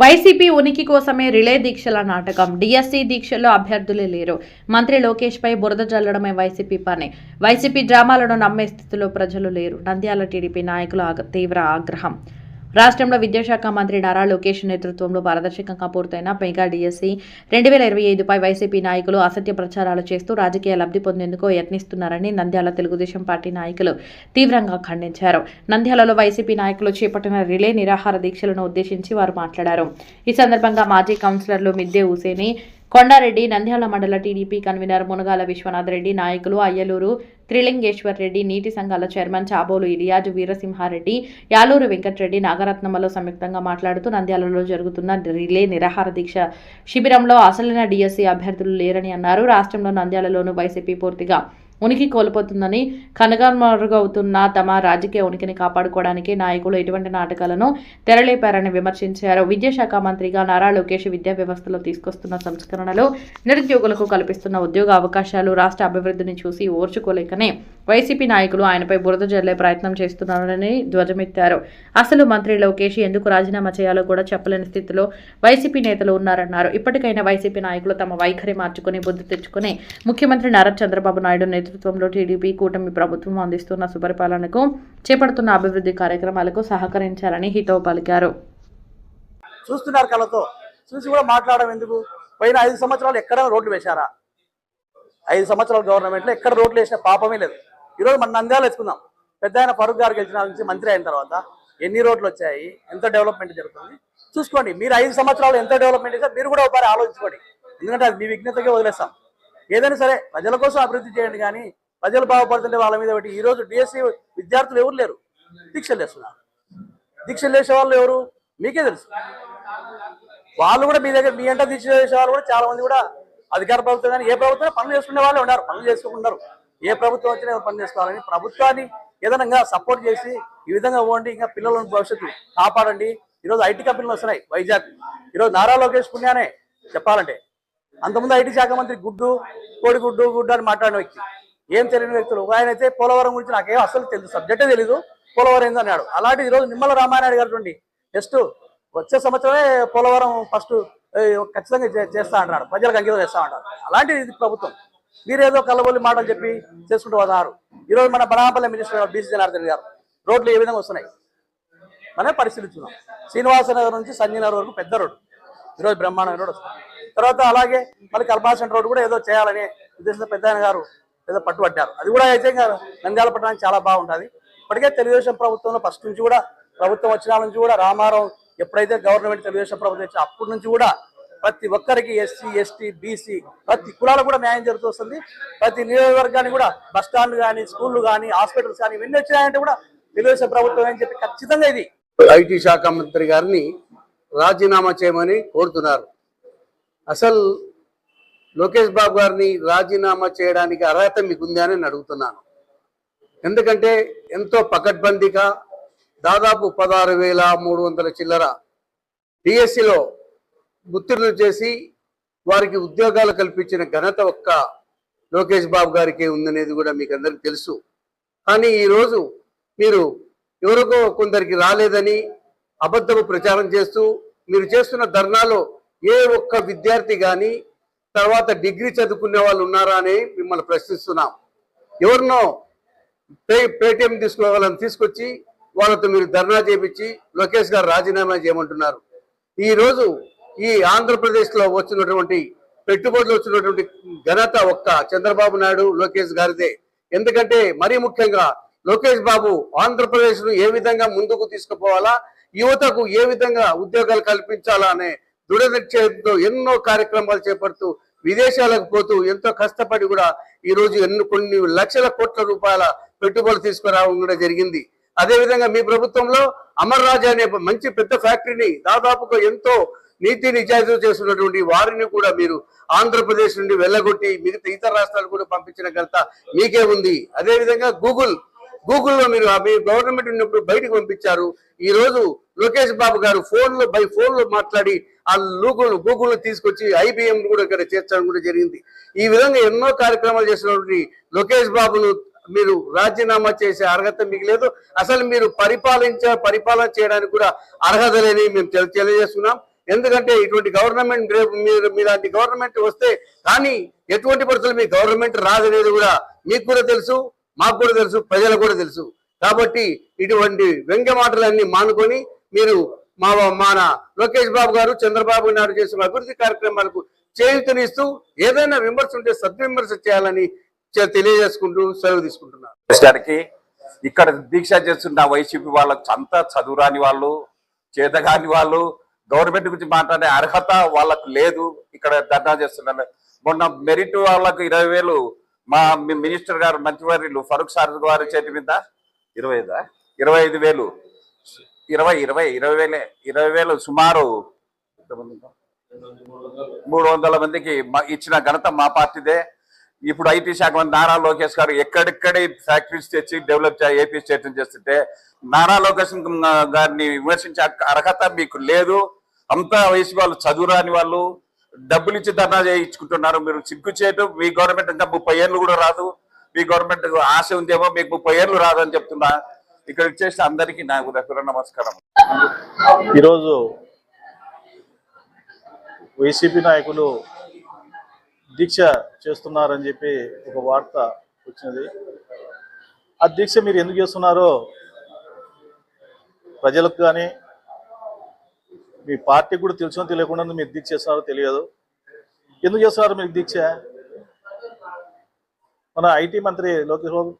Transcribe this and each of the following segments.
YCP ఉనికి కోసమే relay దీక్షల నాటకం. డిఎస్సి దీక్షల్లో అభ్యర్థులే లేరు. మంత్రి లోకేష్ పై బురద జల్లడమే వైసీపీ పని. వైసీపీ డ్రామాలను నమ్మే స్థితిలో ప్రజలు లేరు. నంద్యాల టీడీపీ నాయకుల తీవ్ర ఆగ్రహం. రాష్ట్రంలో విద్యాశాఖ మంత్రి నారా లోకేష్ నేతృత్వంలో పారదర్శకంగా పూర్తయిన మెగా డిఎస్సి 2025పై వైసీపీ నాయకులు అసత్య ప్రచారాలు చేస్తూ రాజకీయ లబ్ధి పొందేందుకు యత్నిస్తున్నారని నంద్యాల తెలుగుదేశం పార్టీ నాయకులు తీవ్రంగా ఖండించారు. నంద్యాలలో వైసీపీ నాయకులు చేపట్టిన రిలే నిరాహార దీక్షలను ఉద్దేశించి వారు మాట్లాడారు. ఈ సందర్భంగా మాజీ కౌన్సిలర్లు మిద్దె హుసేని, కొండారెడ్డి, నంద్యాల మండల టీడీపీ కన్వీనర్ మునగాల విశ్వనాథ్ రెడ్డి, నాయకులు అయ్యలూరు త్రిలింగేశ్వర్ రెడ్డి, నీటి సంఘాల చైర్మన్ చాబోలు ఇలియాజ్, వీరసింహారెడ్డి, యాలూరు వెంకటరెడ్డి, నాగరత్నమలో సంయుక్తంగా మాట్లాడుతూ నంద్యాలలో జరుగుతున్న రిలే నిరాహార దీక్ష శిబిరంలో అసలైన డిఎస్సి అభ్యర్థులు లేరని అన్నారు. రాష్ట్రంలో నంద్యాలలోనూ వైసీపీ పూర్తిగా ఉనికి కోల్పోతుందని, కనుగమరుగవుతున్న తమ రాజకీయ ఉనికిని కాపాడుకోవడానికి నాయకులు ఎటువంటి నాటకాలను తెరలేపారని విమర్శించారు. విద్యాశాఖ మంత్రిగా నారా లోకేష్ విద్యా వ్యవస్థలో తీసుకొస్తున్న సంస్కరణలు, నిరుద్యోగులకు కల్పిస్తున్న ఉద్యోగ అవకాశాలు, రాష్ట్ర అభివృద్ధిని చూసి ఓర్చుకోలేకనే వైసీపీ నాయకులు ఆయనపై బురద జల్లే ప్రయత్నం చేస్తున్నారని ధ్వజమెత్తారు. అసలు మంత్రి లోకేష్ ఎందుకు రాజీనామా చేయాలో కూడా చెప్పలేని స్థితిలో వైసీపీ నేతలు ఉన్నారన్నారు. ఇప్పటికైనా వైసీపీ నాయకులు తమ వైఖరి మార్చుకుని బుద్ధి తెచ్చుకుని ముఖ్యమంత్రి నారా చంద్రబాబు నాయుడు నేతృత్వంలో టీడీపీ కూటమి ప్రభుత్వం అందిస్తున్న సుపరిపాలనకు, చేపడుతున్న అభివృద్ధి కార్యక్రమాలకు సహకరించాలని హితవు పలికారు. చూస్తున్నారు కళ్ళతో, చూసి కూడా మాట్లాడడం ఎందుకు? పైన 5 సంవత్సరాలు ఎక్కడ రోడ్లు వేశారా? 5 సంవత్సరాల గవర్నమెంట్లో ఎక్కడ రోడ్లు వేసిన పాపమే లేదు. ఈరోజు మన నంద్యాల వేసుకుందాం. పెద్ద ఆయన ఫరూక్ గారు గెలిచిన నుంచి మంత్రి అయిన తర్వాత ఎన్ని రోడ్లు వచ్చాయి, ఎంత డెవలప్మెంట్ జరుగుతుంది చూసుకోండి. మీరు 5 సంవత్సరాలు ఎంత డెవలప్మెంట్ చేశారు మీరు కూడా ఒకసారి ఆలోచించుకోండి. ఎందుకంటే అది మీ విఘ్నతకే వదిలేస్తాం. ఏదైనా సరే ప్రజల కోసం అభివృద్ధి చేయండి, కానీ ప్రజలు బాగుపడుతుంటే వాళ్ళ మీద ఒకటి. ఈరోజు డిఎస్సి విద్యార్థులు ఎవరు లేరు, దీక్షలు చేస్తున్నారు. దీక్షలు చేసే వాళ్ళు ఎవరు మీకే తెలుసు. వాళ్ళు కూడా మీ దగ్గర మీ అంట దీక్ష చేసే వాళ్ళు కూడా చాలా మంది కూడా అధికార ప్రభుత్వం కానీ ఏ ప్రభుత్వం పనులు చేసుకునే వాళ్ళే ఉన్నారు. పనులు చేసుకుంటున్నారు. ఏ ప్రభుత్వం వచ్చినా ఎవరు పని చేసుకోవాలని ప్రభుత్వాన్ని ఏదైనా సపోర్ట్ చేసి ఈ విధంగా పోండి, ఇంకా పిల్లల భవిష్యత్తు కాపాడండి. ఈరోజు ఐటీ కంపెనీలు వస్తున్నాయి వైజాగ్. ఈరోజు నారా లోకేష్ పుణ్యానే చెప్పాలంటే. అంతకుముందు ఐటీ శాఖ మంత్రి గుడ్డు గుడ్డు అని మాట్లాడిన వ్యక్తి, ఏం తెలియని వ్యక్తులు. ఆయన అయితే పోలవరం గురించి నాకేం అసలు తెలుసు, సబ్జెక్టే తెలీదు, పోలవరం ఏంది అన్నాడు. అలాంటి ఈరోజు నిమ్మల రామానాయుడు గారు చూడండి, నెక్స్ట్ వచ్చే సంవత్సరమే పోలవరం ఫస్ట్ ఖచ్చితంగా చేస్తా అంటున్నాడు, ప్రజలకు అంకితం చేస్తా అంటారు. అలాంటి ఇది ప్రభుత్వం. మీరేదో కళ్ళబొల్లి మాటలు చెప్పి చేసుకుంటూ వస్తున్నారు. ఈరోజు మన బనాపల్లి మినిస్టర్ బీసీ జనార్దన్ గారు రోడ్లు ఏ విధంగా వస్తున్నాయి మనమే పరిశీలించున్నాం. శ్రీనివాసనగర్ నుంచి సంజయనగర్ వరకు పెద్ద రోడ్డు ఈరోజు బ్రహ్మాండమైన రోడ్డు వస్తుంది. తర్వాత అలాగే మళ్ళీ కల్పాసెంట్ రోడ్డు కూడా ఏదో చేయాలని ఉద్దేశంతో పెద్ద ఆయన గారు ఏదో పట్టుబట్టారు. అది కూడా అయితే నంద్యాల పట్టణానికి చాలా బాగుంటుంది. ఇప్పటికే తెలుగుదేశం ప్రభుత్వంలో ఫస్ట్ నుంచి కూడా, ప్రభుత్వం వచ్చిన నుంచి కూడా, రామారావు ఎప్పుడైతే గవర్నమెంట్ తెలుగుదేశం ప్రభుత్వం వచ్చినా అప్పటి నుంచి కూడా ప్రతి ఒక్కరికి ఎస్సీ, ఎస్టీ, బీసీ ప్రతి కులాలకు కూడా న్యాయం జరుగుతూ వస్తుంది. ప్రతి నియోజకవర్గానికి కూడా బస్ స్టాండ్లు కానీ, స్కూళ్ళు కానీ, హాస్పిటల్స్ కానీ ఇవన్నీ వచ్చినాయంటే కూడా తెలుగుదేశం ప్రభుత్వం అని చెప్పి ఖచ్చితంగా ఇది ఐటీ శాఖ మంత్రి గారిని రాజీనామా చేయమని కోరుతున్నారు. అసలు లోకేష్ బాబు గారిని రాజీనామా చేయడానికి అర్హత మీకుంది అని నేను అడుగుతున్నాను. ఎందుకంటే ఎంతో పకడ్బందీగా దాదాపు 16,300 చిల్లర డిఎస్సిలో ఉత్తీర్ణులు చేసి వారికి ఉద్యోగాలు కల్పించిన ఘనత ఒక్క లోకేష్ బాబు గారికి ఉందనేది కూడా మీకు అందరికీ తెలుసు. కానీ ఈరోజు మీరు ఎవరికో కొందరికి రాలేదని అబద్ధపు ప్రచారం చేస్తూ మీరు చేస్తున్న ధర్నాలో ఏ ఒక్క విద్యార్థి కానీ తర్వాత డిగ్రీ చదువుకునే వాళ్ళు ఉన్నారా అని మిమ్మల్ని ప్రశ్నిస్తున్నాం. ఎవరినో పేటీఎం తీసుకోవాలని తీసుకొచ్చి వాళ్ళతో మీరు ధర్నా చేపించి లోకేష్ గారు రాజీనామా చేయమంటున్నారు. ఈరోజు ఈ ఆంధ్రప్రదేశ్లో వచ్చినటువంటి పెట్టుబడులు వచ్చినటువంటి ఘనత ఒక్క చంద్రబాబు నాయుడు, లోకేష్ గారిదే. ఎందుకంటే మరీ ముఖ్యంగా లోకేష్ బాబు ఆంధ్రప్రదేశ్ను ఏ విధంగా ముందుకు తీసుకుపోవాలా, యువతకు ఏ విధంగా ఉద్యోగాలు కల్పించాలా అనే దృఢ నిశ్చయంతో ఎన్నో కార్యక్రమాలు చేపడుతూ విదేశాలకు పోతూ ఎంతో కష్టపడి కూడా ఈరోజు కొన్ని లక్షల కోట్ల రూపాయల పెట్టుబడులు తీసుకురావడం కూడా జరిగింది. అదేవిధంగా మీ ప్రభుత్వంలో అమర్ రాజా అనే మంచి పెద్ద ఫ్యాక్టరీని దాదాపుగా ఎంతో నీతి నిజాయితీ చేస్తున్నటువంటి వారిని కూడా మీరు ఆంధ్రప్రదేశ్ నుండి వెళ్ళగొట్టి మిగతా ఇతర రాష్ట్రాలు కూడా పంపించిన ఘనత మీకే ఉంది. అదేవిధంగా గూగుల్లో మీరు మీ గవర్నమెంట్ ఉన్నప్పుడు బయటకు పంపించారు. ఈ రోజు లోకేష్ బాబు గారు ఫోన్లో మాట్లాడి ఆ గూగుల్ తీసుకొచ్చి IBM కూడా ఇక్కడ చేర్చడం కూడా జరిగింది. ఈ విధంగా ఎన్నో కార్యక్రమాలు చేసినటువంటి లోకేష్ బాబును మీరు రాజీనామా చేసే అర్హత మీకు లేదు. అసలు మీరు పరిపాలన చేయడానికి కూడా అర్హత లేని మేము తెలియజేస్తున్నాం. ఎందుకంటే ఇటువంటి గవర్నమెంట్ మీలాంటి గవర్నమెంట్ వస్తే కానీ ఎటువంటి పరిస్థితులు మీ గవర్నమెంట్ రాదనేది కూడా మీకు కూడా తెలుసు, మాకు కూడా తెలుసు, ప్రజలకు కూడా తెలుసు. కాబట్టి ఇటువంటి వ్యంగ్య మాటలన్నీ మానుకొని మీరు మన లోకేష్ బాబు గారు చంద్రబాబు నాయుడు చేసిన అభివృద్ధి కార్యక్రమాలకు చేయూతనిస్తూ ఏదైనా విమర్శ ఉంటే సద్విమర్శ చేయాలని తెలియజేసుకుంటూ సెలవు తీసుకుంటున్నారు. గారికి ఇక్కడ దీక్ష చేస్తున్న వైసీపీ వాళ్ళకు అంతా చదువురాని వాళ్ళు, చేతగాని వాళ్ళు, గవర్నమెంట్ గురించి మాట్లాడే అర్హత వాళ్ళకు లేదు. ఇక్కడ ధర్నా చేస్తున్నారు. మొన్న మెరిట్ వాళ్ళకు 20,000 మా మినిస్టర్ గారు మంత్రివర్యులు ఫరూక్ సార్ గారి చేతి మీద 25,000 20,000 సుమారు 300 మందికి ఇచ్చిన ఘనత మా పార్టీదే. ఇప్పుడు ఐటీ శాఖ మంత్రి నారా లోకేష్ గారు ఎక్కడెక్కడే ఫ్యాక్టరీస్ తెచ్చి డెవలప్ ఏపీ స్టేట్ చేస్తుంటే నారా లోకేష్ గారిని విమర్శించే అర్హత మీకు లేదు. అంతా వయసు వాళ్ళు, చదువురాని వాళ్ళు, డబ్బులు ఇచ్చి ధర్నా చేయించుకుంటున్నారు. మీరు సిగ్గు చేయటం. మీ గవర్నమెంట్ ఇంకా 30 ఏళ్ళు కూడా రాదు. మీ గవర్నమెంట్ ఆశ ఉందేమో, మీకు 30 ఏళ్ళు రాదని చెప్తున్నా. ఇక్కడ ఇచ్చేసి అందరికీ నా ఉదయపూర్వ నమస్కారం. ఈరోజు వైసీపీ నాయకులు దీక్ష చేస్తున్నారని చెప్పి ఒక వార్త వచ్చినది. ఆ దీక్ష మీరు ఎందుకు చేస్తున్నారో ప్రజలకు కానీ మీ పార్టీకి కూడా తెలుసునో తెలియకుండా మీరు దీక్ష చేస్తున్నారో తెలియదు. ఎందుకు చేస్తున్నారు మీరు దీక్ష? మన ఐటీ మంత్రి లోకేష్ బాబు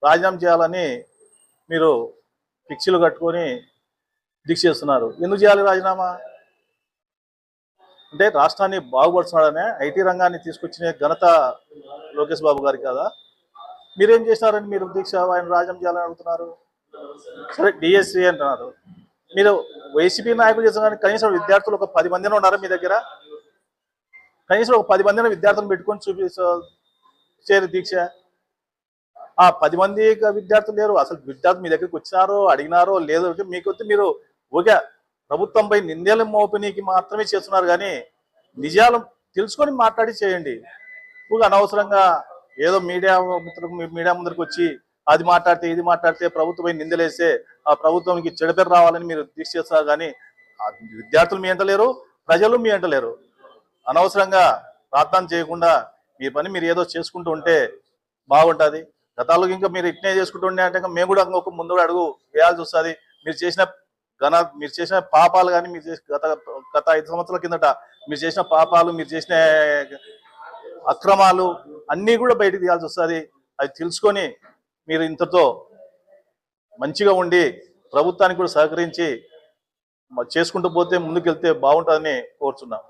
రాజీనామా చేయాలని మీరు పిక్చర్లు కట్టుకొని దీక్ష చేస్తున్నారు. ఎందుకు చేయాలి రాజీనామా? అంటే రాష్ట్రాన్ని బాగుపడుతున్నాడనే ఐటీ రంగాన్ని తీసుకొచ్చిన ఘనత లోకేష్ బాబు గారి కదా. మీరేం చేసినారని మీరు దీక్ష ఆయన రాజీనామా చేయాలని అడుగుతున్నారు? సరే డిఎస్సి అంటున్నారు. మీరు వైసీపీ నాయకులు చేస్తున్నారు. కనీసం విద్యార్థులు ఒక 10 మందిని ఉన్నారా మీ దగ్గర? కనీసం ఒక 10 మందిని విద్యార్థులను పెట్టుకొని చేరి దీక్ష. ఆ 10 మంది విద్యార్థులు లేరు. అసలు విద్యార్థులు మీ దగ్గరికి వచ్చినారో అడిగినారో లేదో మీకు మీరు ఓకే ప్రభుత్వంపై నిందలు మోపినీకి మాత్రమే చేస్తున్నారు. కానీ నిజాలు తెలుసుకొని మాట్లాడి చేయండి. అనవసరంగా ఏదో మీడియా ముందరికి వచ్చి అది మాట్లాడితే ఇది మాట్లాడితే ప్రభుత్వంపై నిందలేస్తే ఆ ప్రభుత్వానికి చెడు పేరు రావాలని మీరు దీక్ష చేస్తారు. కానీ విద్యార్థులు మీ అంటలేరు, ప్రజలు మీ అంటలేరు. అనవసరంగా ప్రార్థన చేయకుండా మీ పని మీరు ఏదో చేసుకుంటూ ఉంటే బాగుంటుంది. గతాల్లో ఇంకా మీరు ఇట్నే చేసుకుంటూ ఉండే అంటే మేము కూడా ఇంకొక ముందు అడుగు వేయాల్సి వస్తుంది. మీరు చేసిన పాపాలు కానీ మీరు గత 5 సంవత్సరాల కిందట మీరు చేసిన పాపాలు, మీరు చేసిన అక్రమాలు అన్నీ కూడా బయటకు తీయాల్సి వస్తుంది. అది తెలుసుకొని మీరు ఇంతతో మంచిగా ఉండి ప్రభుత్వానికి కూడా సహకరించి చేసుకుంటూ పోతే ముందుకెళ్తే బాగుంటుందని కోరుచున్నాం.